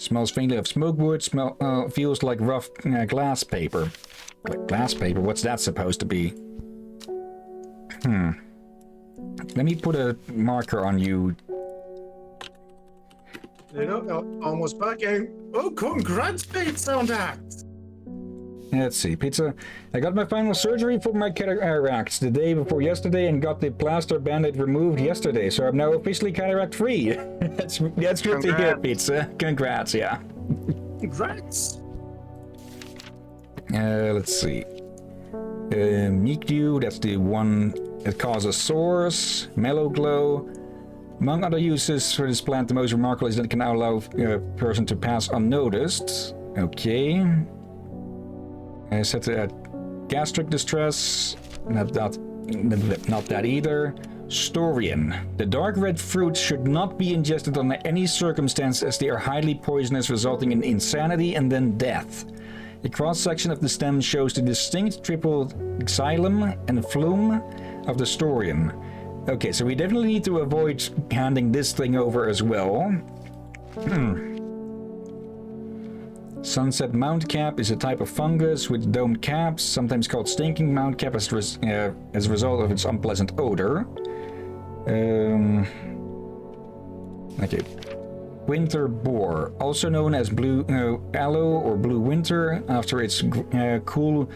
Smells faintly of smoke wood. Feels like rough glass paper. Like glass paper? What's that supposed to be? Let me put a marker on you. You know, almost back in. Oh, congrats, Pizza, on that. Let's see, Pizza. I got my final surgery for my cataracts the day before yesterday and got the plaster band-aid removed yesterday, so I'm now officially cataract-free. That's good to hear, Pizza. Congrats, yeah. Congrats. Let's see. Meek Dew, that's the one that causes sores. Mellow Glow. Among other uses for this plant, the most remarkable is that it can now allow a person to pass unnoticed. Okay. Set to gastric distress. Not that either. Storian. The dark red fruits should not be ingested under any circumstance as they are highly poisonous, resulting in insanity and then death. A cross-section of the stem shows the distinct triple xylem and flume of the Storian. Okay, so we definitely need to avoid handing this thing over as well. Sunset Mountcap is a type of fungus with domed caps, sometimes called stinking mountcap as a result of its unpleasant odor. Okay. Winter boar, also known as blue aloe or blue winter, after its cool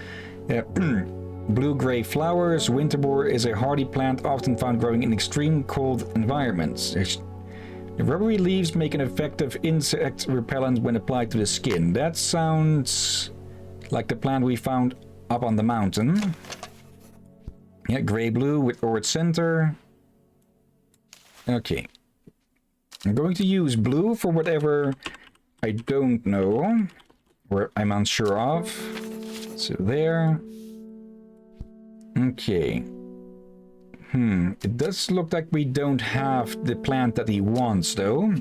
blue-gray flowers. Winter boar is a hardy plant often found growing in extreme cold environments. The rubbery leaves make an effective insect repellent when applied to the skin. That sounds like the plant we found up on the mountain. Yeah, gray-blue with orange center. Okay. I'm going to use blue for whatever I don't know, or I'm unsure of. So there. Okay. It does look like we don't have the plant that he wants, though.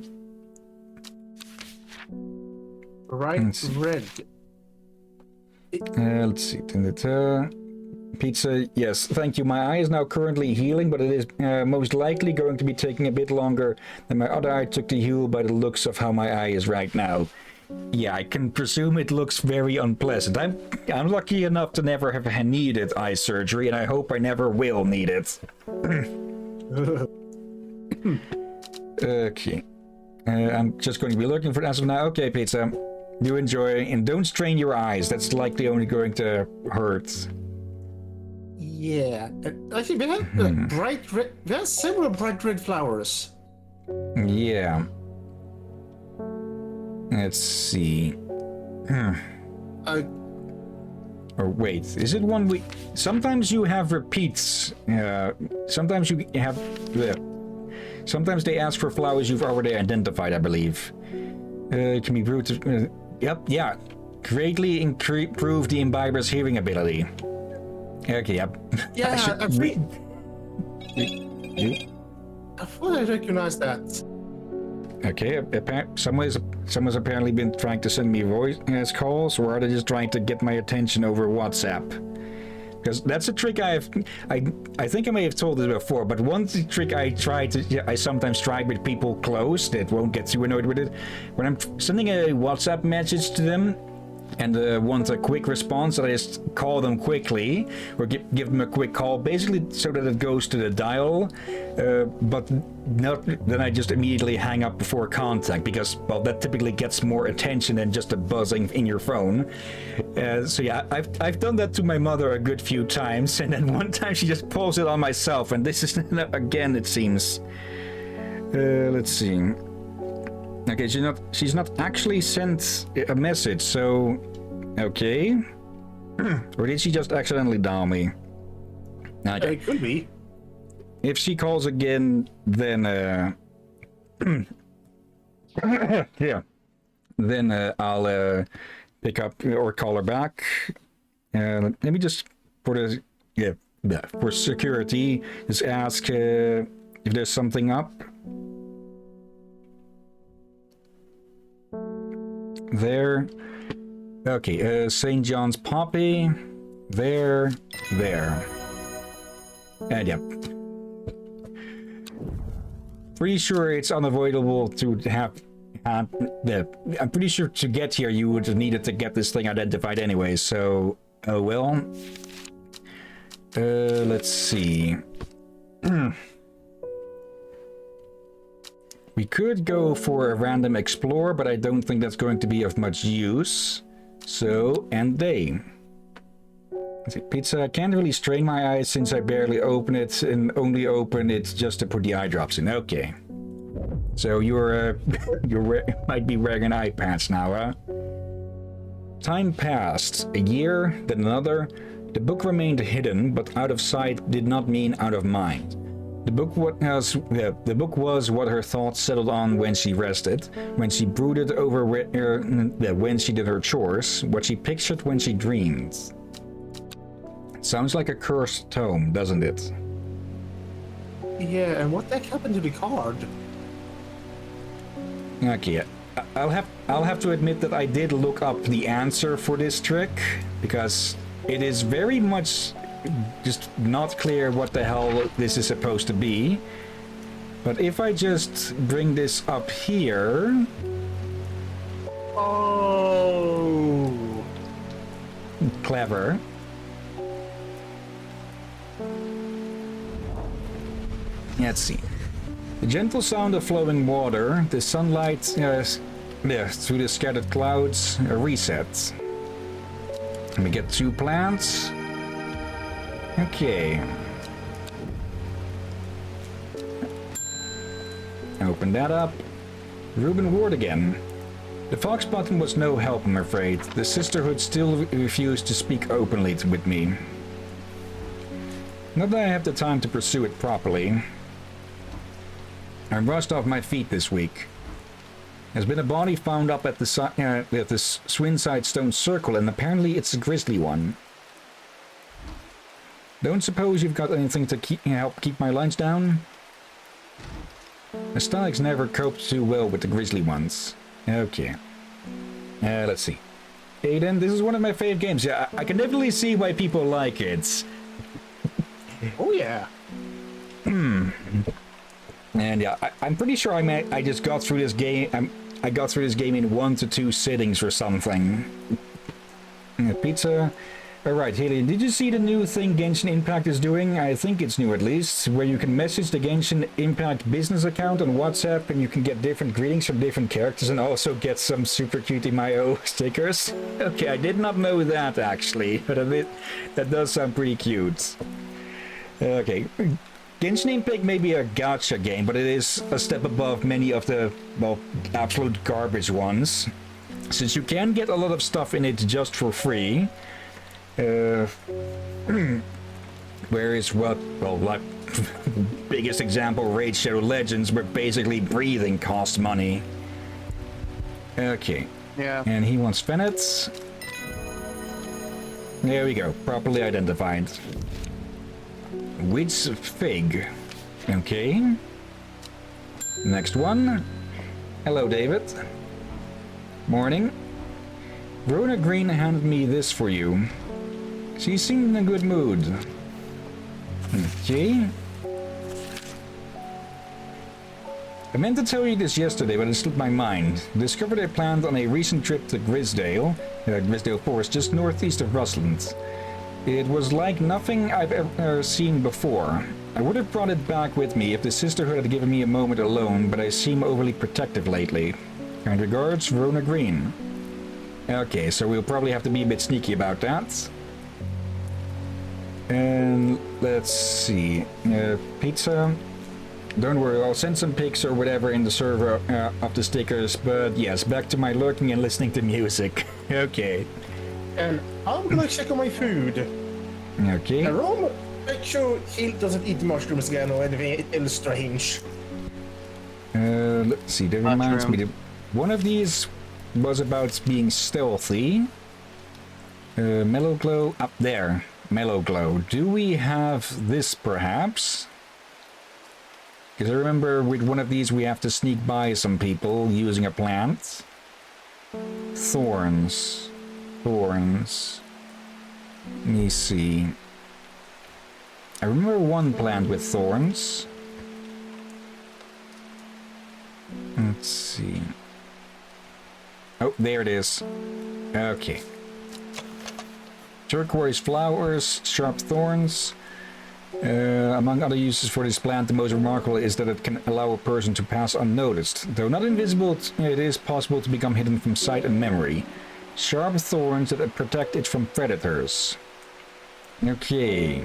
Bright red. Let's see. Pizza, yes, thank you. My eye is now currently healing, but it is most likely going to be taking a bit longer than my other eye took to heal by the looks of how my eye is right now. Yeah, I can presume it looks very unpleasant. I'm lucky enough to never have needed eye surgery, and I hope I never will need it. Okay. I'm just going to be looking for it as of now. Okay, Pizza. You enjoy, and don't strain your eyes. That's likely only going to hurt. Yeah. Actually, we have bright red. We have several bright red flowers. Yeah. Let's see. Or wait, is it one we... Sometimes you have repeats. Sometimes you have... Sometimes they ask for flowers you've already identified, I believe. It can be brewed to... Yep, yeah. Greatly improve the imbiber's hearing ability. Okay, yep. Yeah, I thought I recognized that. Okay, someone's apparently been trying to send me voice calls, or are they just trying to get my attention over WhatsApp? Because that's a trick I think I may have told it before, but one trick I sometimes try with people close that won't get too annoyed with it. When I'm sending a WhatsApp message to them and want a quick response, I just call them quickly or give them a quick call, basically so that it goes to the dial, but not then I just immediately hang up before contact, because, well, that typically gets more attention than just a buzzing in your phone. So yeah, I've done that to my mother a good few times, and then one time she just pulls it on myself, and this is again, it seems. Let's see. Okay, she's not actually sent a message, so... Okay. Or did she just accidentally dial me? Okay. It could be. If she calls again, then... yeah. Then I'll pick up or call her back. Let me just, for security, just ask if there's something up. There. Okay, St. John's Poppy. There. And yep. Pretty sure it's unavoidable to have I'm pretty sure to get here you would have needed to get this thing identified anyway, so... Oh well. Let's see. We could go for a random explore, but I don't think that's going to be of much use. So, end day. Let's see, pizza. I can't really strain my eyes since I barely open it and only open it just to put the eye drops in. Okay. So you're might be wearing eye patch now, huh? Time passed. A year, then another. The book remained hidden, but out of sight did not mean out of mind. The book was what her thoughts settled on when she rested, when she brooded over when she did her chores, what she pictured when she dreamed. Sounds like a cursed tome, doesn't it? Yeah, and what the heck happened to the card? Okay, I'll have to admit that I did look up the answer for this trick, because it is very much just not clear what the hell this is supposed to be. But if I just bring this up here... Oh! Clever. Let's see. The gentle sound of flowing water, the sunlight through the scattered clouds, a reset. Let me get 2 plants. Okay. Open that up. Reuben Ward again. The Fox button was no help, I'm afraid. The sisterhood still refused to speak openly with me. Not that I have the time to pursue it properly. I'm rushed off my feet this week. There's been a body found up at the Swinside Stone Circle, and apparently it's a grisly one. Don't suppose you've got anything to help keep my lunch down? My stomach's never coped too well with the grisly ones. Okay. Let's see. Aiden, this is one of my favorite games. Yeah, I can definitely see why people like it. Oh yeah. And yeah, I'm pretty sure I just got through this game. I got through this game in 1 to 2 sittings or something. Pizza. Alright, Haley, did you see the new thing Genshin Impact is doing? I think it's new at least, where you can message the Genshin Impact business account on WhatsApp and you can get different greetings from different characters and also get some super cute Mayo stickers. Okay, I did not know that actually, but that does sound pretty cute. Okay, Genshin Impact may be a gacha game, but it is a step above many of the, well, absolute garbage ones. Since you can get a lot of stuff in it just for free, whereas like biggest example, Raid Shadow Legends, where basically breathing costs money. Okay. Yeah. And he wants Fennets. There we go, properly identified. Witch Fig. Okay. Next one. Hello, David. Morning. Rona Green handed me this for you. She seemed in a good mood. Okay. I meant to tell you this yesterday, but it slipped my mind. Discovered I planned on a recent trip to Grisdale Forest, just northeast of Rustland. It was like nothing I've ever seen before. I would have brought it back with me if the sisterhood had given me a moment alone, but I seem overly protective lately. Kind regards, Rona Green. Okay, so we'll probably have to be a bit sneaky about that. And let's see. Pizza. Don't worry, I'll send some pics or whatever in the server of the stickers, but yes, back to my lurking and listening to music. Okay. And I'm gonna check on my food. Okay. Rome, make sure he doesn't eat mushrooms again or anything else strange. Let's see, that reminds me. One of these was about being stealthy. Mellow Glow, up there. Mellow Glow. Do we have this, perhaps? Because I remember with one of these we have to sneak by some people using a plant. Thorns. Thorns. Let me see. I remember one plant with thorns. Let's see. Oh, there it is. Okay. Turquoise flowers, sharp thorns. Among other uses for this plant, the most remarkable is that it can allow a person to pass unnoticed. Though not invisible, it is possible to become hidden from sight and memory. Sharp thorns that protect it from predators. Okay.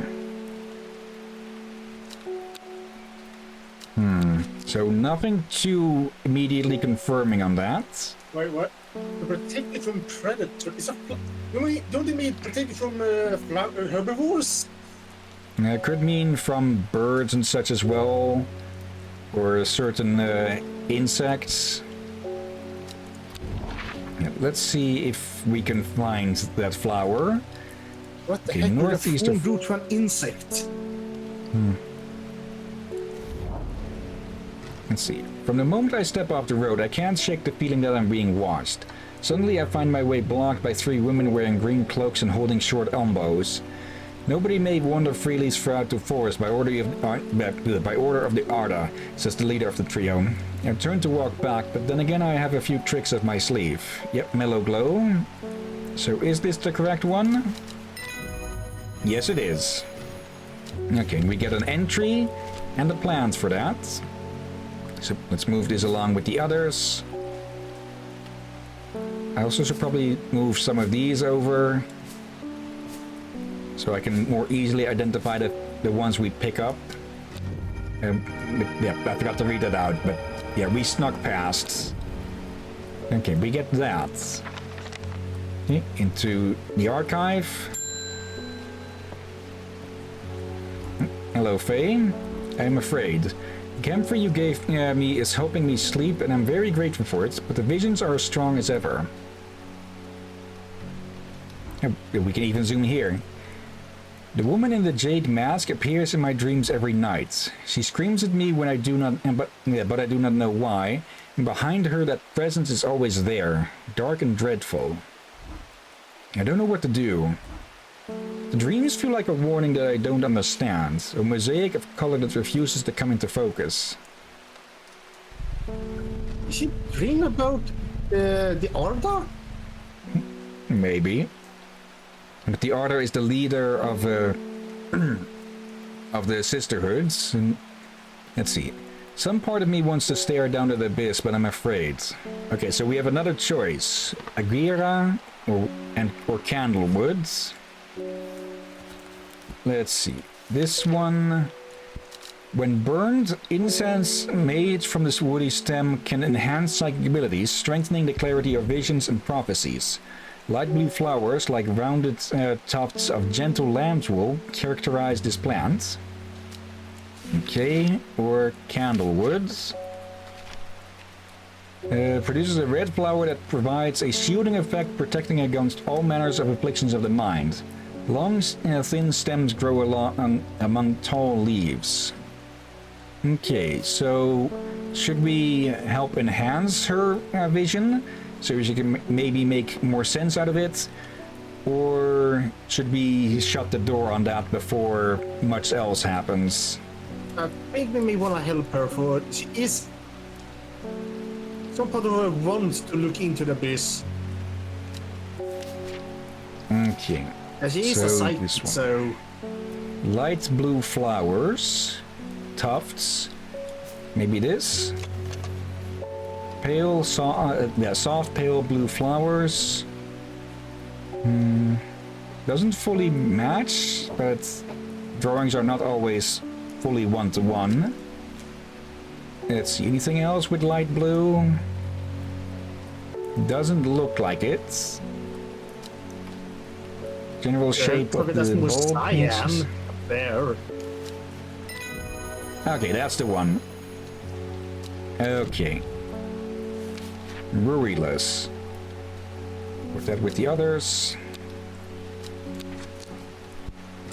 So nothing too immediately confirming on that. Wait, what? To protect it from predators? Don't you mean protect it from herbivores? It could mean from birds and such as well, or certain insects. Let's see if we can find that flower. What the Okay, heck would a northeast fool of- do to an insect? Let's see. From the moment I step off the road, I can't shake the feeling that I'm being watched. Suddenly I find my way blocked by 3 women wearing green cloaks and holding short elbows. Nobody may wander freely throughout the forest by order of the Arda, says the leader of the trio. I turn to walk back, but then again I have a few tricks up my sleeve. Yep, mellow glow. So is this the correct one? Yes, it is. Okay, we get an entry and the plans for that. So let's move this along with the others. I also should probably move some of these over so I can more easily identify the ones we pick up. Yeah, I forgot to read that out, but yeah, we snuck past. Okay, we get that. Okay, into the archive. Hello, Faye. I'm afraid. The camphor you gave me is helping me sleep, and I'm very grateful for it, but the visions are as strong as ever. We can even zoom here. The woman in the jade mask appears in my dreams every night. She screams at me when I do not, but I do not know why. And behind her, that presence is always there, dark and dreadful. I don't know what to do. The dreams feel like a warning that I don't understand, a mosaic of color that refuses to come into focus. Did she dream about the Arda? Maybe. But the Arda is the leader of the sisterhoods. And let's see. Some part of me wants to stare down to the abyss, but I'm afraid. Okay, so we have another choice: Agira or Candlewood. Let's see. This one, when burned, incense made from this woody stem can enhance psychic abilities, strengthening the clarity of visions and prophecies. Light blue flowers, like rounded tufts of gentle lamb's wool, characterize this plant. Okay, or Candlewood. Produces a red flower that provides a shielding effect, protecting against all manners of afflictions of the mind. Long, thin stems grow among tall leaves. Okay, so should we help enhance her vision so she can maybe make more sense out of it? Or should we shut the door on that before much else happens? I think we may want to help her for she is. Some part of her wants to look into the abyss. Okay. And she is So a psychic, this one. so Light blue flowers, tufts, maybe this. Pale, soft pale blue flowers. Doesn't fully match, but drawings are not always fully one-to-one. Let's see, anything else with light blue? Doesn't look like it. General shape of that's the more bulb. cyan up there. Okay, that's the one. Okay. Ruryless. Put that with the others.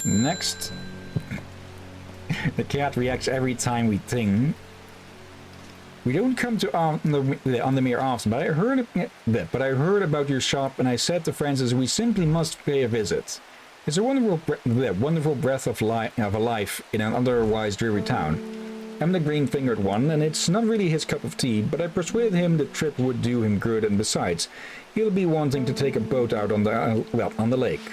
Next. The cat reacts every time we ting. We don't come to on the mere often, but I heard about your shop, and I said to Francis, we simply must pay a visit. It's a wonderful breath of a life in an otherwise dreary town. I'm the green-fingered one, and it's not really his cup of tea, but I persuaded him the trip would do him good, and besides, he'll be wanting to take a boat out on the, well, on the lake.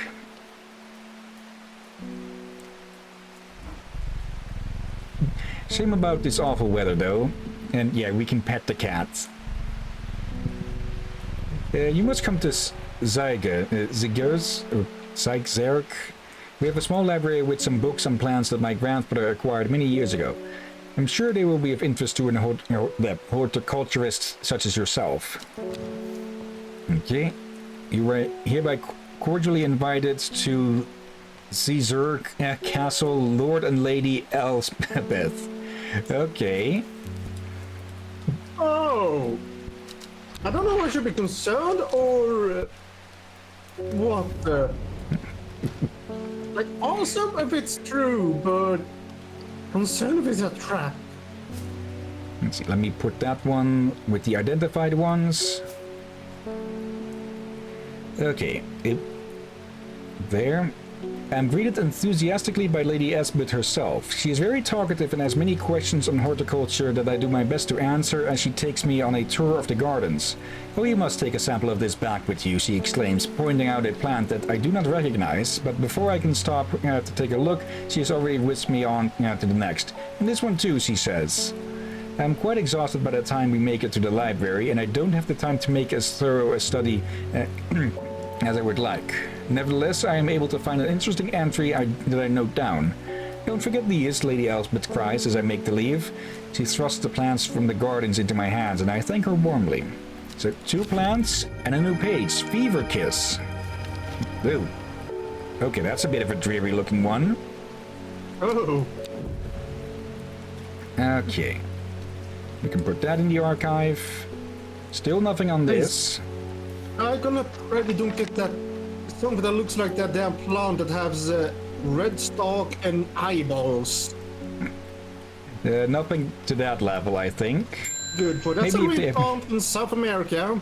Shame about this awful weather, though. And yeah, we can pet the cat. You must come to Zigers, or Zerk. We have a small library with some books and plants that my grandfather acquired many years ago. I'm sure they will be of interest to a horticulturist such as yourself. Okay. You are hereby cordially invited to Zerk Castle, Lord and Lady Elspeth. Okay. Oh! I don't know if I should be concerned or what. Like, awesome if it's true, but concerned if it's a trap. Let's see, let me put that one with the identified ones. Okay, there. I'm greeted enthusiastically by Lady Esbeth herself. She is very talkative and has many questions on horticulture that I do my best to answer as she takes me on a tour of the gardens. Oh, you must take a sample of this back with you, she exclaims, pointing out a plant that I do not recognize, but before I can stop to take a look, she has already whisked me on to the next. And this one too, she says. I'm quite exhausted by the time we make it to the library, and I don't have the time to make as thorough a study as I would like. Nevertheless, I am able to find an interesting entry that I note down. Don't forget these, Lady Elspeth cries as I make the leave. She thrusts the plants from the gardens into my hands, and I thank her warmly. So, 2 plants and a new page. Fever Kiss. Ooh. Okay, that's a bit of a dreary-looking one. Oh. Okay. We can put that in the archive. Still nothing on this. I'm gonna pray we don't get that something that looks like that damn plant that has red stalk and eyeballs. Nothing to that level, I think. Good, but that's Maybe a if red they- plant in South America.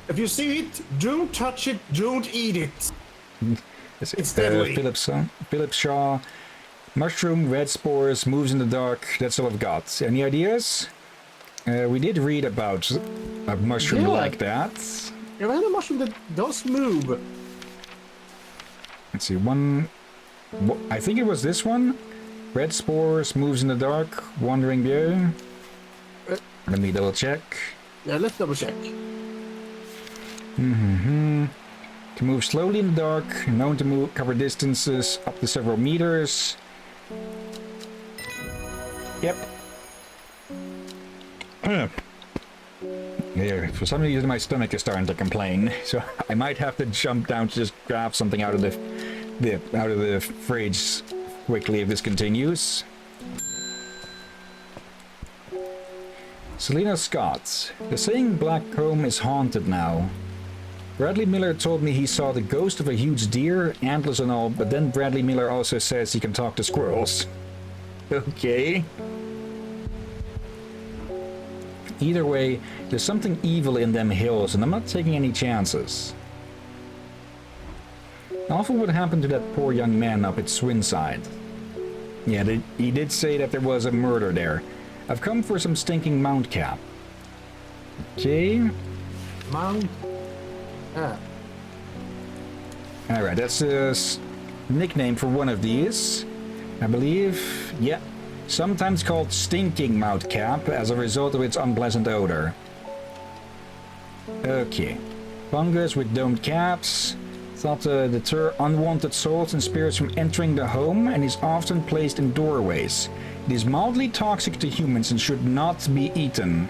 If you see it, don't touch it, don't eat it. It's deadly. Philip Shaw. Mushroom, red spores, moves in the dark. That's all I've got. Any ideas? We did read about a mushroom Yeah. like that. You have a mushroom that does move. Let's see, I think it was this one. Red spores, moves in the dark, wandering view. Let me double check. Yeah, let's double check. Can move slowly in the dark, known to cover distances up to several meters. Yep. Yeah, for some reason my stomach is starting to complain, so I might have to jump down to just grab something out of the fridge quickly if this continues. Selena Scott. The saying Black Comb is haunted now. Bradley Miller told me he saw the ghost of a huge deer, antlers and all, but then Bradley Miller also says he can talk to squirrels. Okay. Either way, there's something evil in them hills, and I'm not taking any chances. Awful what happened to that poor young man up at Swinside. Yeah, he did say that there was a murder there. I've come for some stinking mount cap. Okay. Mount. Ah. Alright, that's a nickname for one of these, I believe. Yeah. Sometimes called stinking mount cap as a result of its unpleasant odor. Okay. Fungus with domed caps. Thought to deter unwanted souls and spirits from entering the home and is often placed in doorways. It is mildly toxic to humans and should not be eaten.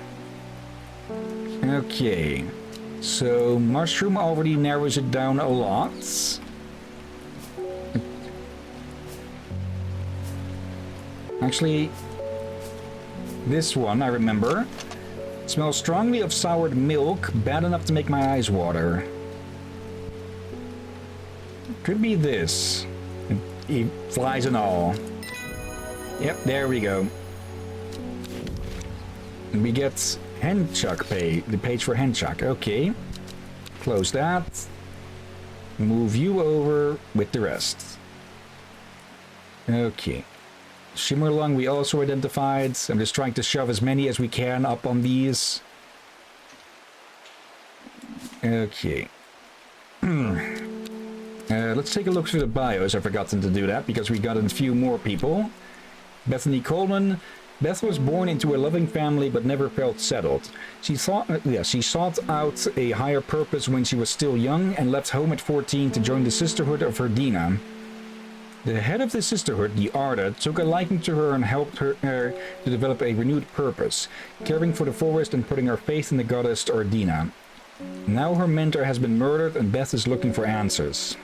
Okay. So, mushroom already narrows it down a lot. Actually, this one, I remember. Smells strongly of soured milk, bad enough to make my eyes water. Could be this. Flies and all. Yep, there we go. And we get Henchuck the page for Henchuck. Okay. Close that. Move you over with the rest. Okay. Shimmer lung we also identified. I'm just trying to shove as many as we can up on these. Okay. Let's take a look through the bios. I've forgotten to do that because we got a few more people. Bethany Coleman. Beth was born into a loving family but never felt settled. She sought out a higher purpose when she was still young and left home at 14 to join the Sisterhood of Verdina. The head of the Sisterhood, the Arda, took a liking to her and helped her to develop a renewed purpose, caring for the forest and putting her faith in the goddess Ardina. Now her mentor has been murdered and Beth is looking for answers.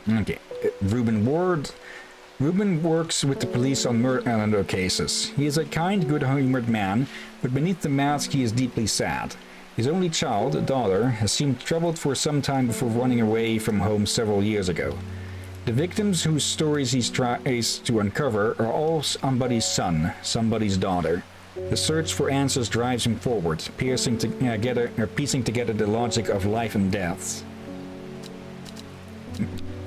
Okay, Reuben Ward. Reuben works with the police on murder cases. He is a kind, good-humored man, but beneath the mask he is deeply sad. His only child, a daughter, has seemed troubled for some time before running away from home several years ago. The victims whose stories he tries to uncover are all somebody's son, somebody's daughter. The search for answers drives him forward, piecing together the logic of life and death.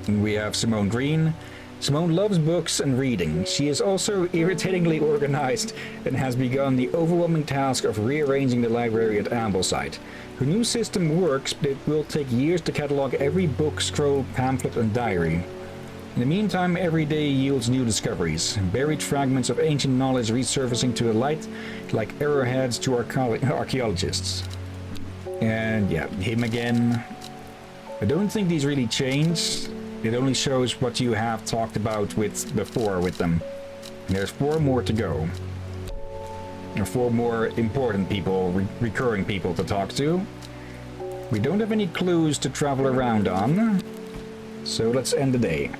And we have Simone Green. Simone loves books and reading. She is also irritatingly organized and has begun the overwhelming task of rearranging the library at Ambleside. Her new system works, but it will take years to catalog every book, scroll, pamphlet, and diary. In the meantime, every day yields new discoveries, buried fragments of ancient knowledge resurfacing to the light like arrowheads to archaeologists. And yeah, him again. I don't think these really changed. It only shows what you have talked about before with them. And there's 4 more to go. There are 4 more important people, recurring people to talk to. We don't have any clues to travel around on, so let's end the day.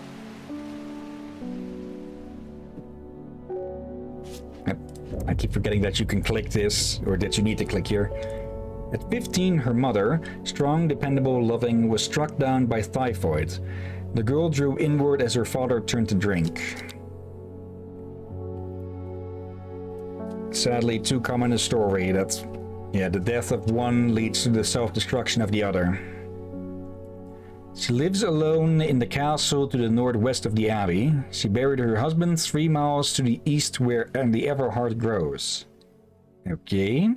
I keep forgetting that you can click this, or that you need to click here. At 15, her mother, strong, dependable, loving, was struck down by typhoid. The girl drew inward as her father turned to drink. Sadly, too common a story that, the death of one leads to the self-destruction of the other. She lives alone in the castle to the northwest of the abbey. She buried her husband 3 miles to the east where the Everheart grows. Okay.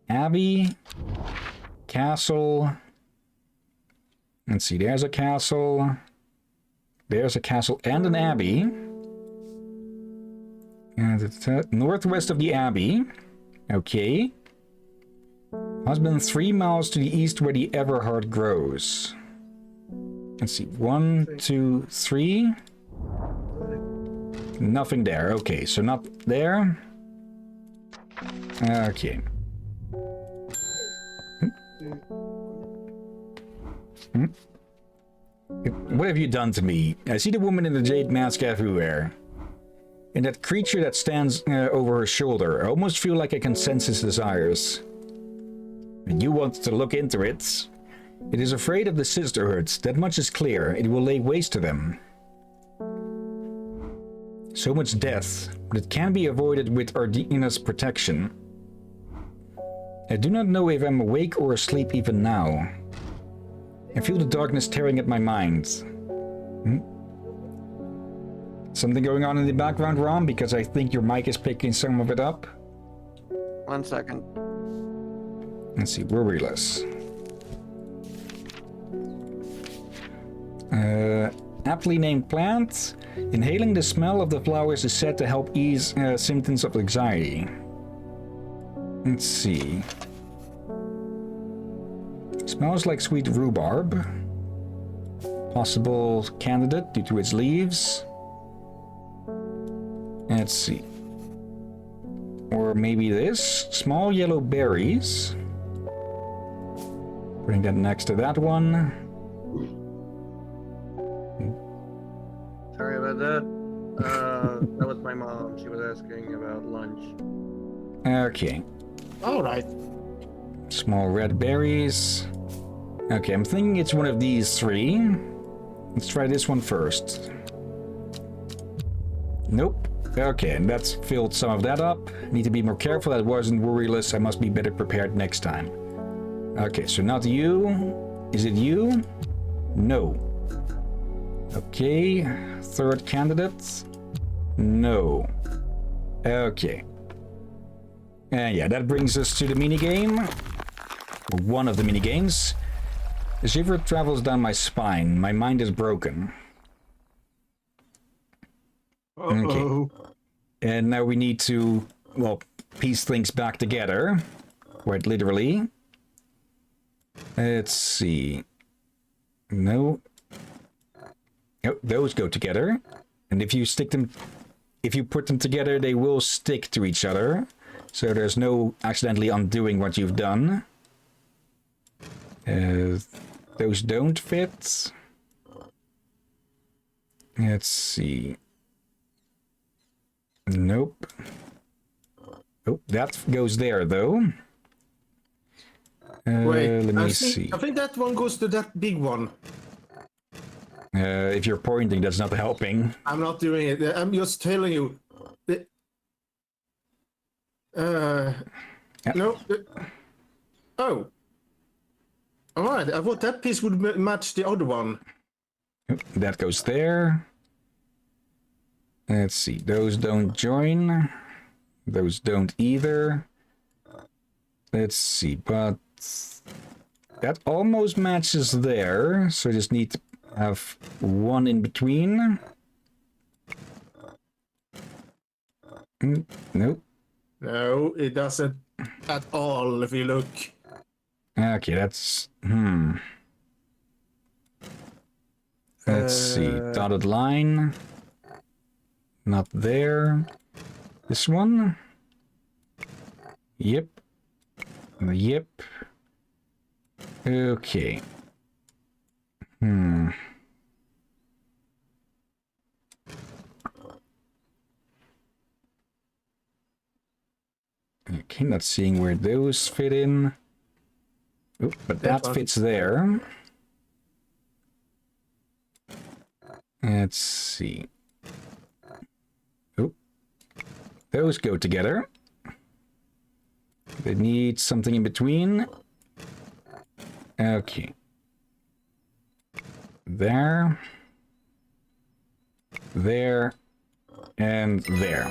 Abbey. Castle. Let's see, there's a castle. There's a castle and an abbey. And it's northwest of the abbey. Okay. Husband 3 miles to the east where the Everheart grows. Let's see, 1, 2, 3. Nothing there. Okay, so not there. Okay. What have you done to me? I see the woman in the jade mask everywhere. And that creature that stands over her shoulder. I almost feel like I can sense his desires. And you want to look into it. It is afraid of the Sisterhood. That much is clear. It will lay waste to them. So much death, but it can be avoided with Ardina's protection. I do not know if I'm awake or asleep even now. I feel the darkness tearing at my mind. Something going on in the background, Rom? Because I think your mic is picking some of it up. 1 second. Let's see, worryless. Aptly named plant. Inhaling the smell of the flowers is said to help ease symptoms of anxiety. Let's see. Smells like sweet rhubarb. Possible candidate due to its leaves. Let's see. Or maybe this. Small yellow berries. Putting that next to that one. Sorry about that. That was my mom. She was asking about lunch. Okay. Alright. Small red berries. Okay, I'm thinking it's one of these 3. Let's try this one first. Nope. Okay, and that's filled some of that up. Need to be more careful. That wasn't worryless. I must be better prepared next time. Okay, so not you. Is it you? No. Okay, 3rd candidate. No. Okay. And yeah, that brings us to the minigame. Or one of the minigames. The shiver travels down my spine. My mind is broken. Uh-oh. And now we need to, well, piece things back together. Quite literally. Let's see. No. Oh, those go together. And if you stick them, if you put them together, they will stick to each other. So there's no accidentally undoing what you've done. Those don't fit. Let's see. Nope. Oh, that goes there though. Wait, let me see. I think that one goes to that big one. If you're pointing, that's not helping. I'm not doing it. I'm just telling you. No. Oh. All right. I thought that piece would match the other one. That goes there. Let's see. Those don't join. Those don't either. Let's see. But that almost matches there. So I just need to have one in between. Nope. No, it doesn't at all if you look. Okay, that's... Let's see. Dotted line. Not there. This one? Yep. Yep. Okay. Okay, not seeing where those fit in. Oop, but that fits there. Let's see. Oop. Those go together. They need something in between. Okay. There. There. And there.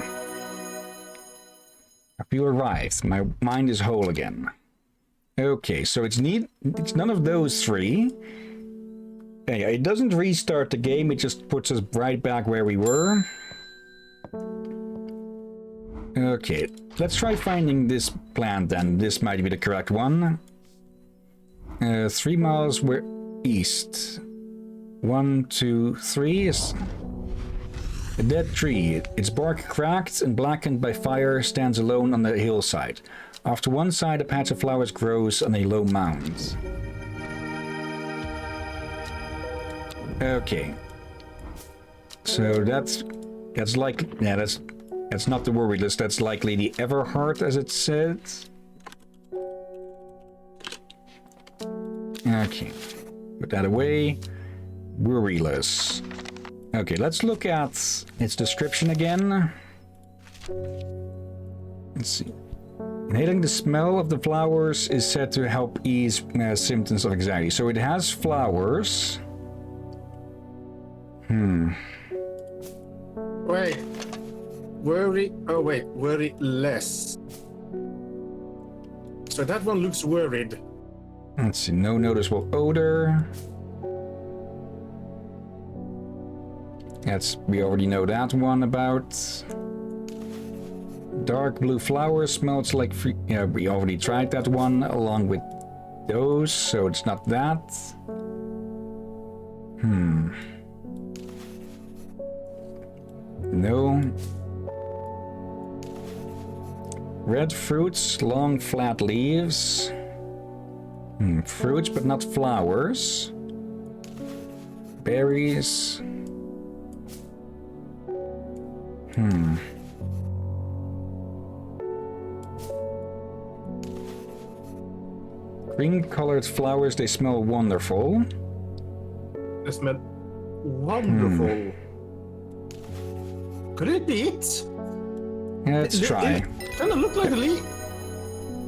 I feel arrived. My mind is whole again. Okay, so it's none of those three. Yeah, it doesn't restart the game, it just puts us right back where we were. Okay, let's try finding this plant then. This might be the correct one. 3 miles east. 1, 2, 3 is a dead tree. Its bark cracked and blackened by fire stands alone on the hillside. Off to one side, a patch of flowers grows on a low mound. Okay. So that's like, yeah, that's not the worry list. That's likely the Everheart, as it said. Okay. Put that away. Worryless. Okay, let's look at its description again. Let's see. Inhaling the smell of the flowers is said to help ease symptoms of anxiety. So it has flowers. Wait. Worry less. So that one looks worried. Let's see, no noticeable odor. We already know that one about. Dark blue flowers smells like free. Yeah, we already tried that one along with those, so it's not that. No. Red fruits, long flat leaves. Fruits, but not flowers. Berries. Green-colored flowers, they smell wonderful. They smell wonderful. Could it be it? Yeah, let's try. It kind of look like a leaf.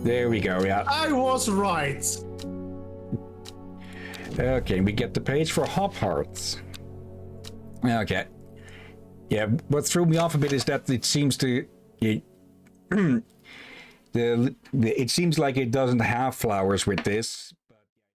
There we go, yeah. I was right. Okay, we get the page for hop hearts. Okay. Yeah, what threw me off a bit is that it seems to it seems like it doesn't have flowers with this,